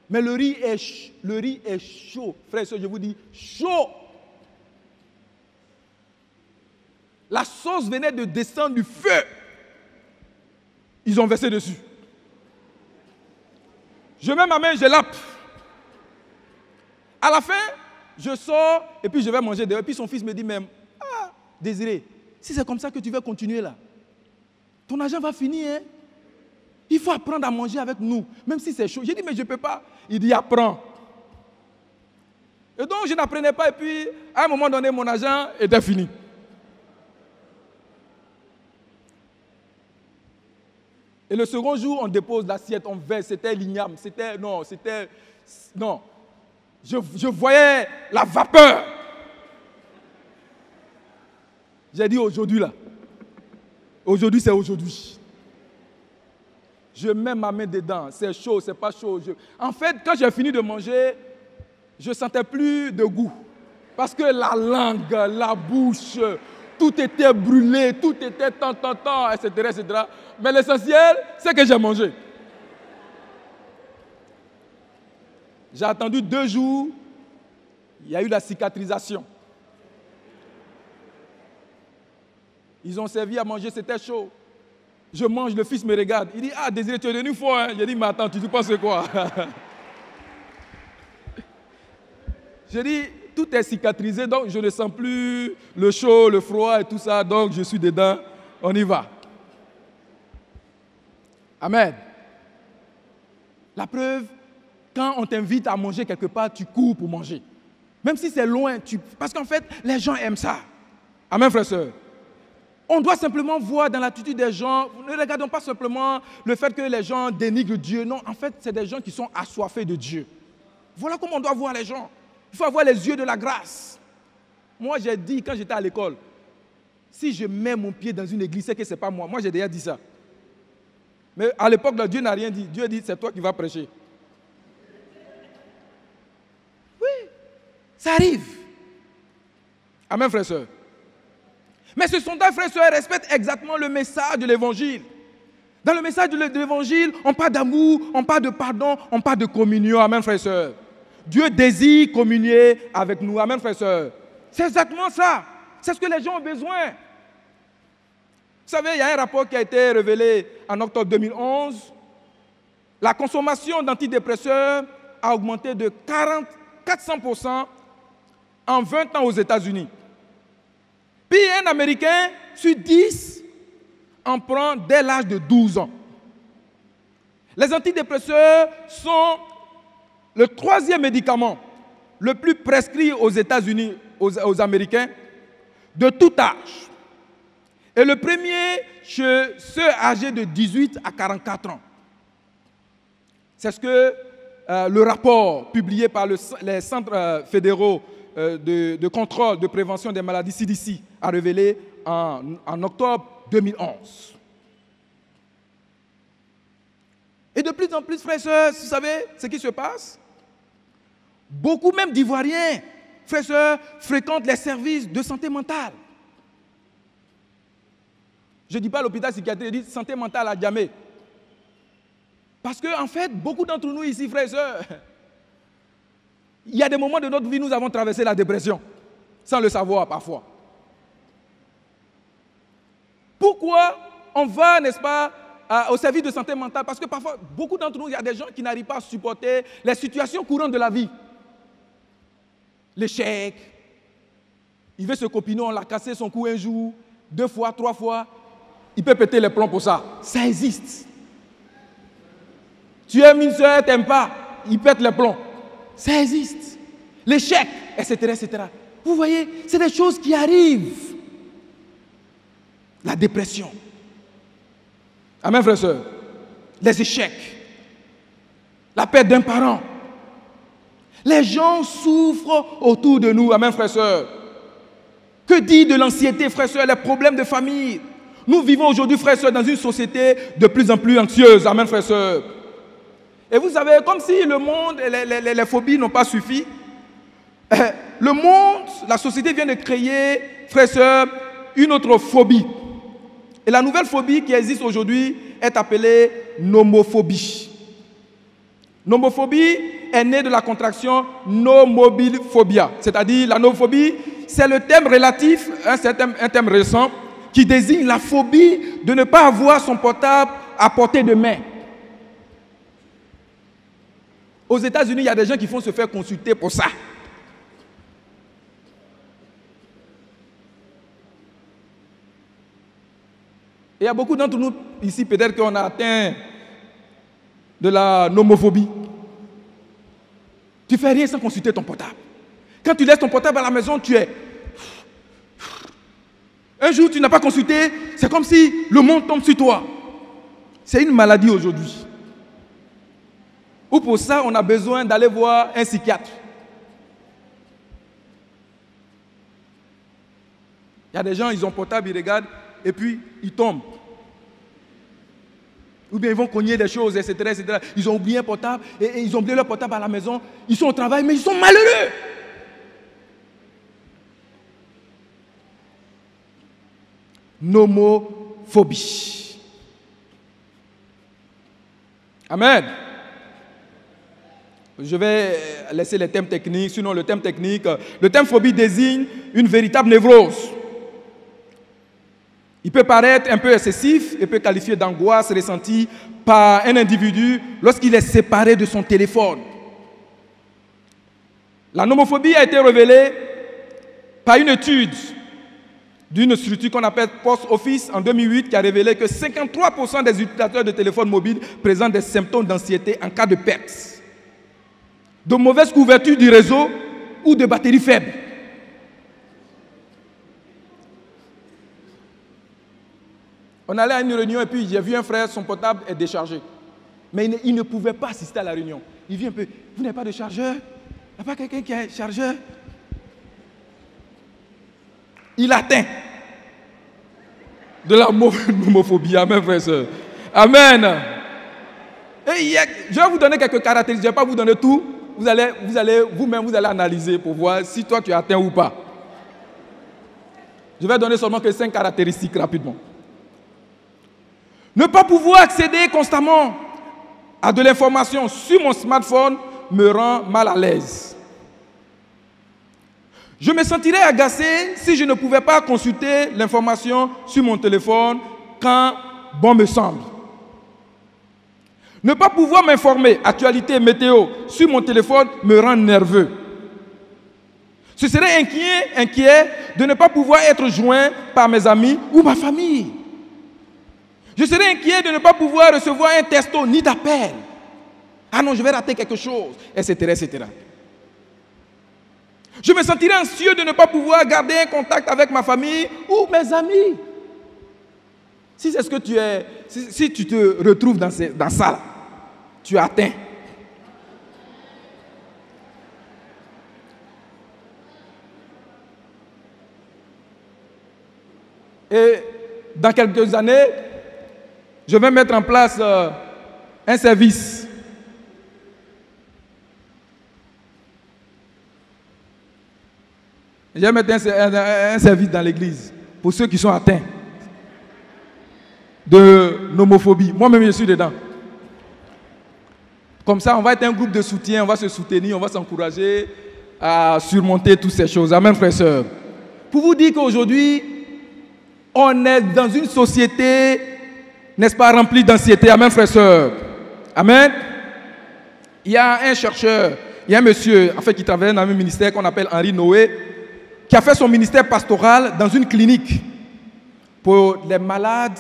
mais le riz est chaud. Frère et soeur, je vous dis, chaud. La sauce venait de descendre du feu. Ils ont versé dessus. Je mets ma main, je lappe. À la fin, je sors et puis je vais manger dehors. Et puis son fils me dit même, ah, Désiré, si c'est comme ça que tu veux continuer là, ton argent va finir. Hein? Il faut apprendre à manger avec nous, même si c'est chaud. J'ai dit, mais je ne peux pas. Il dit, apprends. Et donc, je n'apprenais pas. Et puis, à un moment donné, mon argent était fini. Et le second jour, on dépose l'assiette, on verse. C'était l'igname. Non. Je voyais la vapeur. J'ai dit, aujourd'hui là. Aujourd'hui, c'est aujourd'hui. Je mets ma main dedans. C'est chaud, c'est pas chaud. En fait, quand j'ai fini de manger, je ne sentais plus de goût. Parce que la langue, la bouche, tout était brûlé, tout était tant, etc. Mais l'essentiel, c'est que j'ai mangé. J'ai attendu 2 jours. Il y a eu la cicatrisation. Ils ont servi à manger, c'était chaud. Je mange, le fils me regarde. Il dit, ah, Désiré, tu es devenu fort. Hein? J'ai dit, mais attends, tu penses quoi? J'ai dit, tout est cicatrisé, donc je ne sens plus le chaud, le froid et tout ça, donc je suis dedans. On y va. Amen. La preuve, quand on t'invite à manger quelque part, tu cours pour manger. Même si c'est loin, parce qu'en fait, les gens aiment ça. Amen, frère et sœur. On doit simplement voir dans l'attitude des gens, ne regardons pas simplement le fait que les gens dénigrent Dieu. Non, en fait, c'est des gens qui sont assoiffés de Dieu. Voilà comment on doit voir les gens. Il faut avoir les yeux de la grâce. Moi, j'ai dit, quand j'étais à l'école, si je mets mon pied dans une église, c'est que ce n'est pas moi. Moi, j'ai déjà dit ça. Mais à l'époque, Dieu n'a rien dit. Dieu dit, c'est toi qui vas prêcher. Oui, ça arrive. Amen, frère et sœur. Mais ce sondage, frères et sœurs, respecte exactement le message de l'Évangile. Dans le message de l'Évangile, on parle d'amour, on parle de pardon, on parle de communion. Amen, frères et sœurs. Dieu désire communier avec nous. Amen, frères et sœurs. C'est exactement ça. C'est ce que les gens ont besoin. Vous savez, il y a un rapport qui a été révélé en octobre 2011. La consommation d'antidépresseurs a augmenté de 400% en 20 ans aux États-Unis. Puis un Américain sur 10 en prend dès l'âge de 12 ans. Les antidépresseurs sont le 3e médicament le plus prescrit aux États-Unis, aux Américains, de tout âge. Et le premier chez ceux âgés de 18 à 44 ans. C'est ce que le rapport publié par les centres fédéraux de contrôle de prévention des maladies CDC a révélé en octobre 2011. Et de plus en plus, frères et sœurs, vous savez ce qui se passe? Beaucoup même d'Ivoiriens, frères et sœurs, fréquentent les services de santé mentale. Je ne dis pas l'hôpital psychiatrique, je dis santé mentale à Djamé. Parce qu'en fait, beaucoup d'entre nous ici, frères et sœurs, il y a des moments de notre vie où nous avons traversé la dépression, sans le savoir parfois. Pourquoi on va, n'est-ce pas, au service de santé mentale? Parce que parfois, beaucoup d'entre nous, il y a des gens qui n'arrivent pas à supporter les situations courantes de la vie. L'échec, il veut se copiner, on l'a cassé son cou un jour, 2 fois, 3 fois, il peut péter les plombs pour ça. Ça existe. Tu aimes une soeur, tu n'aimes pas, il pète les plombs. Ça existe. L'échec, etc., etc. Vous voyez, c'est des choses qui arrivent. La dépression. Amen, frères et sœurs. Les échecs. La perte d'un parent. Les gens souffrent autour de nous. Amen, frères et sœurs. Que dire de l'anxiété, frères et sœurs, les problèmes de famille? Nous vivons aujourd'hui, frères et sœurs, dans une société de plus en plus anxieuse. Amen, frères et sœurs. Et vous savez, comme si le monde, les phobies n'ont pas suffi, le monde, la société vient de créer, frères et sœurs, une autre phobie. Et la nouvelle phobie qui existe aujourd'hui est appelée nomophobie. Nomophobie est née de la contraction nomophobia. C'est-à-dire, la nomophobie, c'est le terme relatif, c'est un terme récent, qui désigne la phobie de ne pas avoir son portable à portée de main. Aux États-Unis, il y a des gens qui font se faire consulter pour ça. Et il y a beaucoup d'entre nous ici, peut-être qu'on a atteint de la nomophobie. Tu ne fais rien sans consulter ton portable. Quand tu laisses ton portable à la maison, tu es... Un jour, tu n'as pas consulté, c'est comme si le monde tombe sur toi. C'est une maladie aujourd'hui. Ou pour ça, on a besoin d'aller voir un psychiatre. Il y a des gens, ils ont portable, ils regardent, et puis ils tombent. Ou bien ils vont cogner des choses, etc., etc. Ils ont oublié un portable, et ils ont oublié leur portable à la maison. Ils sont au travail, mais ils sont malheureux. Nomophobie. Amen. Je vais laisser les thèmes techniques, sinon le thème technique. Le thème phobie désigne une véritable névrose. Il peut paraître un peu excessif et peut qualifier d'angoisse ressentie par un individu lorsqu'il est séparé de son téléphone. La nomophobie a été révélée par une étude d'une structure qu'on appelle Post Office en 2008 qui a révélé que 53% des utilisateurs de téléphones mobiles présentent des symptômes d'anxiété en cas de perte, de mauvaise couverture du réseau ou de batterie faible. On allait à une réunion et puis j'ai vu un frère, son portable est déchargé. Mais il ne pouvait pas assister à la réunion. Il vient un peu, vous n'avez pas de chargeur? Il n'y a pas quelqu'un qui a un chargeur? Il atteint de la nomophobie. Amen, frère et soeur. Amen. Et je vais vous donner quelques caractéristiques. Je ne vais pas vous donner tout. Vous allez vous-même, vous allez analyser pour voir si toi tu atteins ou pas. Je vais donner seulement que 5 caractéristiques rapidement. Ne pas pouvoir accéder constamment à de l'information sur mon smartphone me rend mal à l'aise. Je me sentirais agacé si je ne pouvais pas consulter l'information sur mon téléphone quand bon me semble. Ne pas pouvoir m'informer, actualité, météo, sur mon téléphone me rend nerveux. Ce serait inquiet de ne pas pouvoir être joint par mes amis ou ma famille. Je serais inquiet de ne pas pouvoir recevoir un texto ni d'appel. Ah non, je vais rater quelque chose, etc., etc. Je me sentirais anxieux de ne pas pouvoir garder un contact avec ma famille ou mes amis. Si c'est ce que tu es, si tu te retrouves dans ça, là, tu atteins. Et dans quelques années, je vais mettre en place un service. Je vais mettre un service dans l'église pour ceux qui sont atteints de nomophobie. Moi-même, je suis dedans. Comme ça, on va être un groupe de soutien, on va se soutenir, on va s'encourager à surmonter toutes ces choses. Amen, frères et sœurs. Pour vous dire qu'aujourd'hui, on est dans une société, n'est-ce pas, remplie d'anxiété. Amen, frères et sœurs. Amen. Il y a un chercheur, il y a un monsieur, en fait, qui travaille dans un ministère qu'on appelle Henri Noé, qui a fait son ministère pastoral dans une clinique pour les malades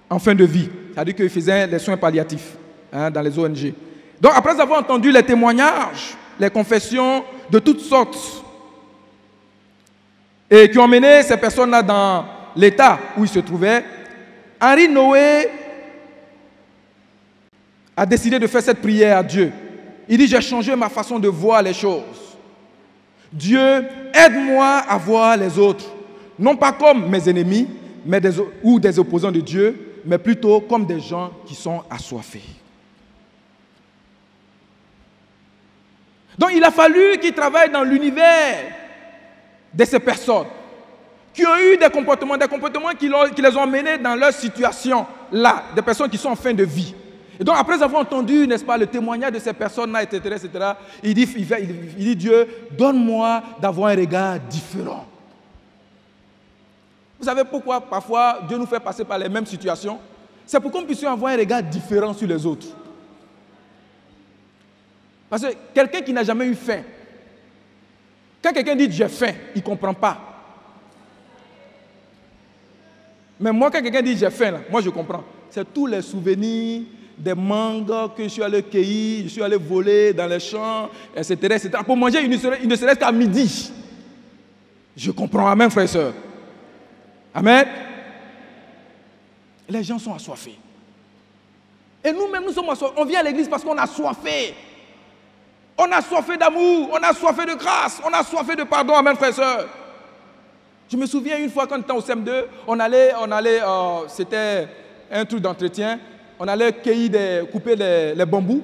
en fin de vie. C'est-à-dire qu'il faisait les soins palliatifs dans les ONG. Donc, après avoir entendu les témoignages, les confessions de toutes sortes, et qui ont mené ces personnes-là dans l'état où ils se trouvaient, Henri Noé a décidé de faire cette prière à Dieu. Il dit, j'ai changé ma façon de voir les choses. Dieu, aide-moi à voir les autres, non pas comme mes ennemis, ou des opposants de Dieu, mais plutôt comme des gens qui sont assoiffés. Donc il a fallu qu'ils travaillent dans l'univers de ces personnes qui ont eu des comportements qui les ont menés dans leur situation là, des personnes qui sont en fin de vie. Et donc après avoir entendu, n'est-ce pas, le témoignage de ces personnes-là, etc., il dit Dieu, donne-moi d'avoir un regard différent. Vous savez pourquoi parfois Dieu nous fait passer par les mêmes situations? C'est pour qu'on puisse avoir un regard différent sur les autres. Parce que quelqu'un qui n'a jamais eu faim, quand quelqu'un dit j'ai faim, il ne comprend pas. Mais moi, quand quelqu'un dit j'ai faim, là, moi je comprends. C'est tous les souvenirs des mangues que je suis allé cueillir, je suis allé voler dans les champs, etc. Pour manger, il ne serait qu'à midi. Je comprends. Amen, frères et sœurs. Amen. Les gens sont assoiffés. Et nous-mêmes, nous sommes assoiffés. On vient à l'église parce qu'on a soifé. On a soifé d'amour, on a soifé de grâce, on a soifé de pardon. Amen, frères et sœurs. Je me souviens une fois quand on était au CM2, on allait c'était un truc d'entretien, on allait couper les bambous.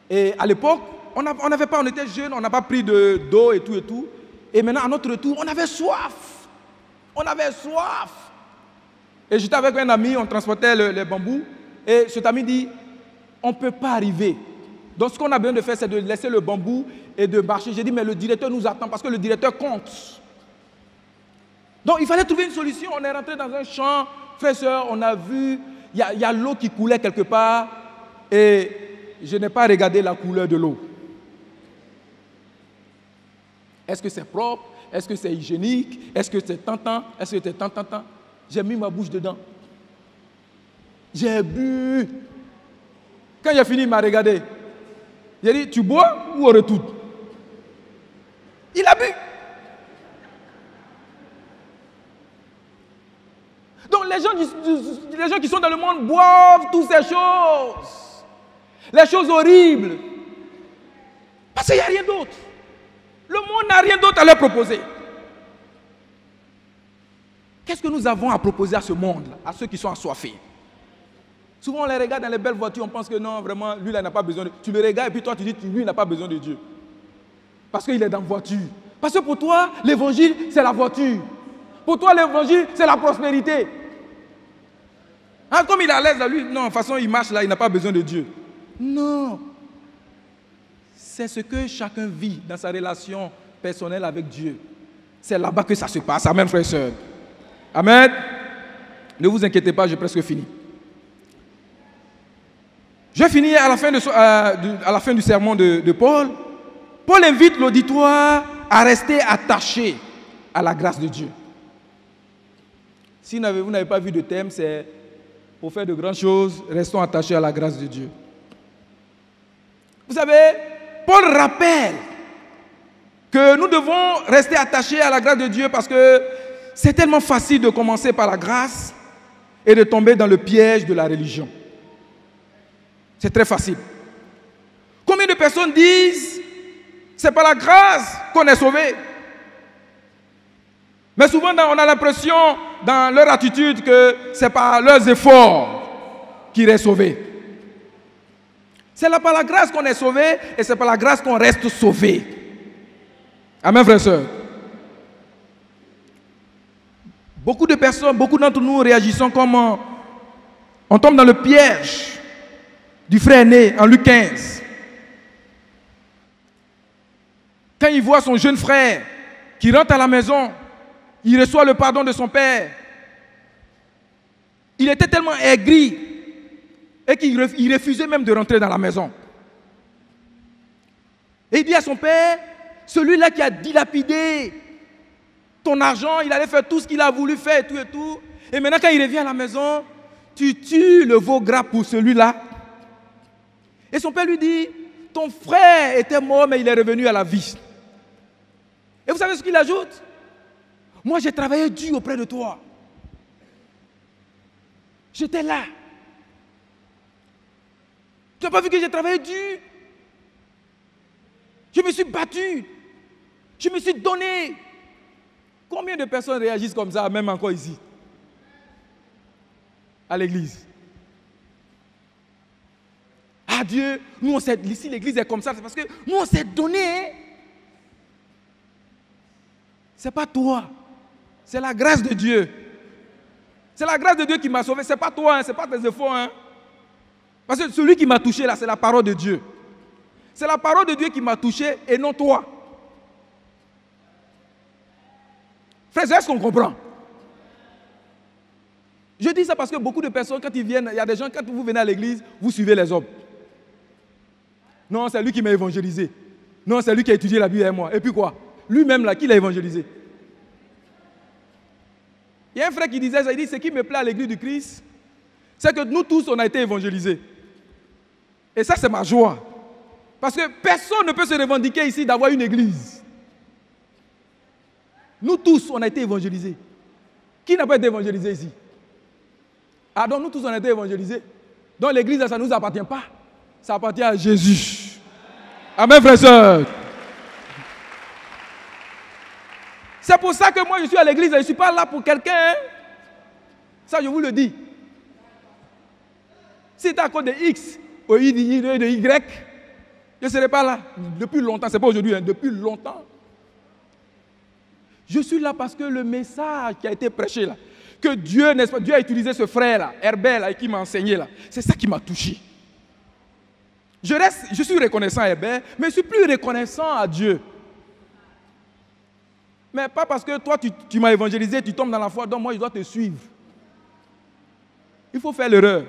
Et à l'époque, on était jeunes, on n'a pas pris d'eau et tout. Et maintenant, à notre retour, on avait soif. On avait soif. Et j'étais avec un ami, on transportait les bambous. Et cet ami dit, on ne peut pas arriver. Donc ce qu'on a besoin de faire, c'est de laisser le bambou et de marcher. J'ai dit, mais le directeur nous attend parce que le directeur compte. Donc il fallait trouver une solution. On est rentré dans un champ, frères et sœurs, on a vu, il y a l'eau qui coulait quelque part et je n'ai pas regardé la couleur de l'eau. Est-ce que c'est propre? Est-ce que c'est hygiénique? Est-ce que c'est tentant? Est-ce que c'est tentant? J'ai mis ma bouche dedans. J'ai bu. Quand j'ai fini, il m'a regardé. J'ai dit, tu bois ou on retourne? Il a bu. Donc les gens qui sont dans le monde boivent toutes ces choses. Les choses horribles. Parce qu'il n'y a rien d'autre. Le monde n'a rien d'autre à leur proposer. Qu'est-ce que nous avons à proposer à ce monde-là, à ceux qui sont assoiffés? Souvent, on les regarde dans les belles voitures, on pense que non, vraiment, lui, il n'a pas besoin de... Tu le regardes et puis toi, tu dis, lui, il n'a pas besoin de Dieu. Parce qu'il est dans la voiture. Parce que pour toi, l'évangile, c'est la voiture. Pour toi, l'évangile, c'est la prospérité. Hein, comme il est à l'aise, lui, non, de toute façon, il marche là, il n'a pas besoin de Dieu. Non. C'est ce que chacun vit dans sa relation personnelle avec Dieu. C'est là-bas que ça se passe. Amen, frères et sœurs. Amen. Ne vous inquiétez pas, j'ai presque fini. Je finis à la fin du sermon de Paul. Paul invite l'auditoire à rester attaché à la grâce de Dieu. Si vous n'avez pas vu de thème, c'est pour faire de grandes choses, restons attachés à la grâce de Dieu. Vous savez, Paul rappelle que nous devons rester attachés à la grâce de Dieu parce que c'est tellement facile de commencer par la grâce et de tomber dans le piège de la religion. C'est très facile. Combien de personnes disent c'est par la grâce qu'on est sauvé? Mais souvent on a l'impression dans leur attitude que c'est par leurs efforts qu'ils restent sauvés. C'est là par la grâce qu'on est sauvé et c'est par la grâce qu'on reste sauvé. Amen, frères et sœurs. Beaucoup de personnes, beaucoup d'entre nous réagissons comme on tombe dans le piège du frère aîné en Luc 15. Quand il voit son jeune frère qui rentre à la maison, il reçoit le pardon de son père. Il était tellement aigri et qu'il refusait même de rentrer dans la maison. Et il dit à son père, celui-là qui a dilapidé ton argent, il allait faire tout ce qu'il a voulu faire et tout. Et maintenant quand il revient à la maison, tu tues le veau gras pour celui-là. Et son père lui dit, ton frère était mort mais il est revenu à la vie. Et vous savez ce qu'il ajoute? Moi j'ai travaillé dur auprès de toi. J'étais là. Tu n'as pas vu que j'ai travaillé dur? Je me suis battu. Je me suis donné. Combien de personnes réagissent comme ça, même encore ici? à l'église. Ah Dieu, nous on s'est, si l'église est comme ça, c'est parce que nous on s'est donné. C'est pas toi, c'est la grâce de Dieu. C'est la grâce de Dieu qui m'a sauvé, c'est pas toi, hein, c'est pas tes efforts. Hein. Parce que celui qui m'a touché là, c'est la parole de Dieu. C'est la parole de Dieu qui m'a touché et non toi. Frère, est-ce qu'on comprend? Je dis ça parce que beaucoup de personnes, quand ils viennent, il y a des gens, quand vous venez à l'église, vous suivez les hommes. Non, c'est lui qui m'a évangélisé. Non, c'est lui qui a étudié la Bible avec moi. Et puis quoi? Lui-même là, qui l'a évangélisé? Il y a un frère qui disait ça, il dit, ce qui me plaît à l'église du Christ, c'est que nous tous, on a été évangélisés. Et ça, c'est ma joie. Parce que personne ne peut se revendiquer ici d'avoir une église. Nous tous, on a été évangélisés. Qui n'a pas été évangélisé ici? Ah donc nous tous, on a été évangélisés. Donc l'église, ça ne nous appartient pas. Ça appartient à Jésus. Amen, frères et sœurs. C'est pour ça que moi, je suis à l'église. Je ne suis pas là pour quelqu'un. Hein? Ça, je vous le dis. Si tu as à cause de X, ou de Y, je ne serai pas là. Depuis longtemps, ce n'est pas aujourd'hui, hein, depuis longtemps. Je suis là parce que le message qui a été prêché là, que Dieu, n'est-ce pas, Dieu a utilisé ce frère là, Herbert là, qui m'a enseigné là, c'est ça qui m'a touché. Je suis reconnaissant à Herbert, mais je suis plus reconnaissant à Dieu. Mais pas parce que toi tu m'as évangélisé, tu tombes dans la foi, donc moi je dois te suivre. Il faut faire l'erreur.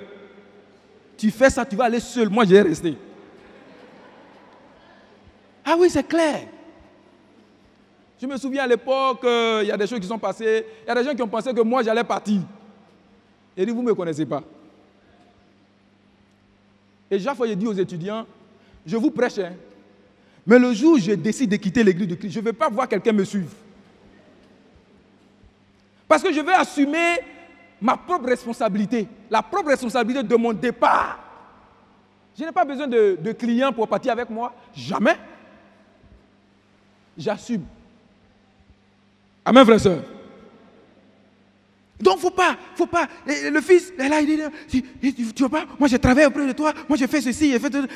Tu fais ça, tu vas aller seul, moi je vais rester. Ah oui, c'est clair. Je me souviens à l'époque, il y a des choses qui sont passées. Il y a des gens qui ont pensé que moi, j'allais partir. Et dit, vous ne me connaissez pas. Et chaque fois, je dis aux étudiants, je vous prêche, hein, mais le jour où je décide de quitter l'église de Christ, je ne veux pas voir quelqu'un me suivre. Parce que je veux assumer ma propre responsabilité, la propre responsabilité de mon départ. Je n'ai pas besoin de clients pour partir avec moi. Jamais. J'assume. Amen, frère et soeur. Donc, faut pas. Le fils, là, il dit, tu vois pas, moi je travaille auprès de toi, moi je fais ceci,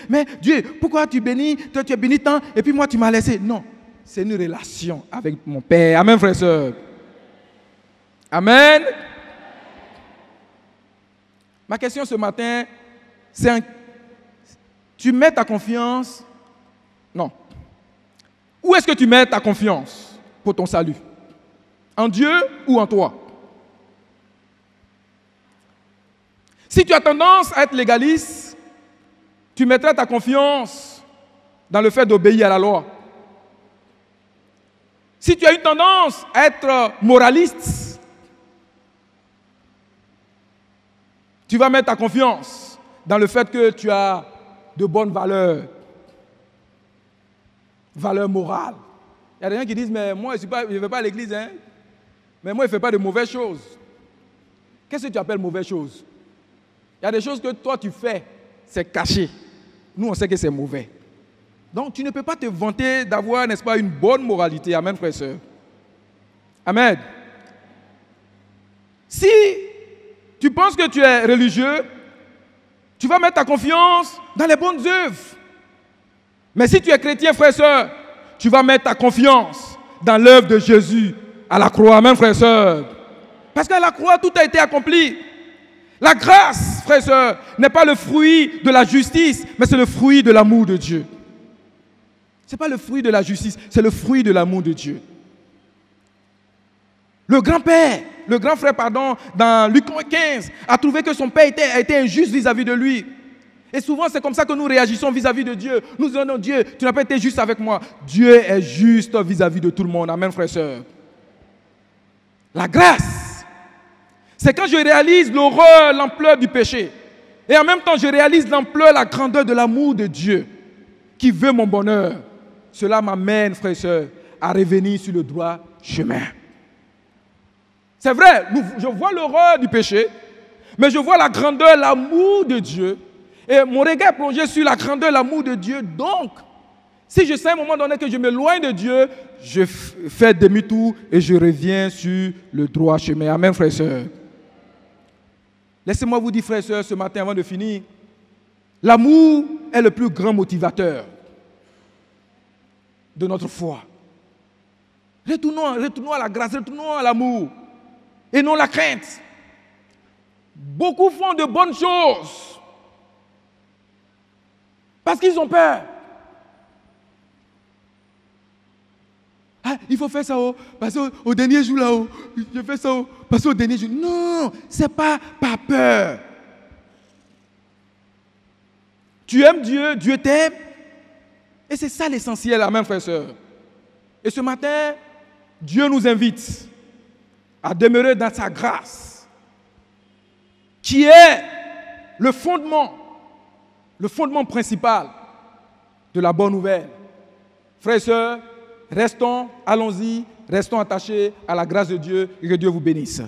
mais Dieu, pourquoi tu bénis, toi tu es béni tant, et puis moi tu m'as laissé. Non, c'est une relation avec mon Père. Amen, frère et soeur. Amen. Ma question ce matin, c'est tu mets ta confiance? Non. Où est-ce que tu mets ta confiance pour ton salut? En Dieu ou en toi? Si tu as tendance à être légaliste, tu mettrais ta confiance dans le fait d'obéir à la loi. Si tu as une tendance à être moraliste, tu vas mettre ta confiance dans le fait que tu as de bonnes valeurs, valeurs morales. Il y a des gens qui disent, mais moi, je ne vais pas à l'église, hein? Mais moi, je ne fais pas de mauvaises choses. Qu'est-ce que tu appelles mauvaises choses? Il y a des choses que toi, tu fais, c'est caché. Nous, on sait que c'est mauvais. Donc, tu ne peux pas te vanter d'avoir, n'est-ce pas, une bonne moralité. Amen, frère et soeur. Amen. Si tu penses que tu es religieux, tu vas mettre ta confiance dans les bonnes œuvres. Mais si tu es chrétien, frère et soeur, tu vas mettre ta confiance dans l'œuvre de Jésus à la croix. Amen, frère et soeur. Parce qu'à la croix, tout a été accompli. La grâce, frère et soeur, n'est pas le fruit de la justice, mais c'est le fruit de l'amour de Dieu. Ce n'est pas le fruit de la justice, c'est le fruit de l'amour de Dieu. Le grand frère, dans Luc 15, a trouvé que son père a été injuste vis-à-vis de lui. Et souvent, c'est comme ça que nous réagissons vis-à-vis de Dieu. Nous disons, non, Dieu, tu n'as pas été juste avec moi. Dieu est juste vis-à-vis de tout le monde. Amen, frère et soeur. La grâce, c'est quand je réalise l'horreur, l'ampleur du péché. Et en même temps, je réalise l'ampleur, la grandeur de l'amour de Dieu qui veut mon bonheur. Cela m'amène, frère et soeur, à revenir sur le droit chemin. C'est vrai, je vois l'horreur du péché, mais je vois la grandeur, l'amour de Dieu. Et mon regard est plongé sur la grandeur, l'amour de Dieu. Donc, si je sais à un moment donné que je m'éloigne de Dieu, je fais demi-tour et je reviens sur le droit chemin. Amen, frères et sœurs. Laissez-moi vous dire, frères et sœurs, ce matin avant de finir, l'amour est le plus grand motivateur de notre foi. Retournons à la grâce, retournons à l'amour et non la crainte. Beaucoup font de bonnes choses parce qu'ils ont peur. Ah, il faut faire ça parce qu'au dernier jour là-haut, je fais ça parce qu'au dernier jour. Non, ce n'est pas par peur. Tu aimes Dieu, Dieu t'aime. Et c'est ça l'essentiel, amen, frères et sœurs. Et ce matin, Dieu nous invite à demeurer dans sa grâce, qui est le fondement principal de la bonne nouvelle. Frères et sœurs, restons, allons-y, restons attachés à la grâce de Dieu et que Dieu vous bénisse.